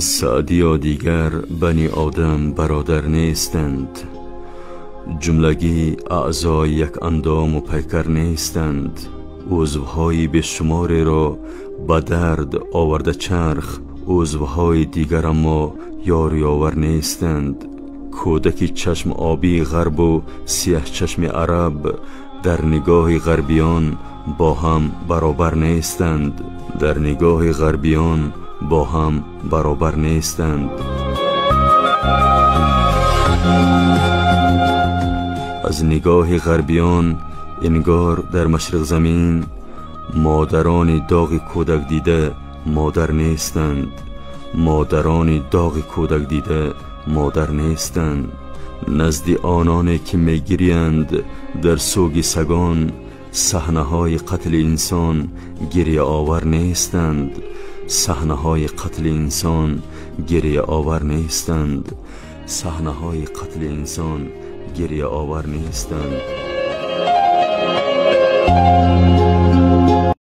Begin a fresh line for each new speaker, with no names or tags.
سعدیا دیگر بنی آدم برادر نیستند، جملگی اعضای یک اندام و پیکر نیستند. عضوهای بیشماری را به درد آورده چرخ، عضوهای دیگر اما یاری آور نیستند. کودکی چشم آبی غرب و سیاه چشم عرب در نگاه غربیان با هم برابر نیستند، در نگاه غربیان با هم برابر نیستند. از نگاه غربیان انگار در مشرق زمین مادران داغ کودک دیده مادر نیستند، مادران داغ کودک دیده مادر نیستند. نزد آنانی که میگریند در سوگ سگان، صحنه های قتل انسان گریه آور نیستند، صحنه های قتل انسان گریه آور نیستند، صحنه های قتل انسان گریه آور نیستند.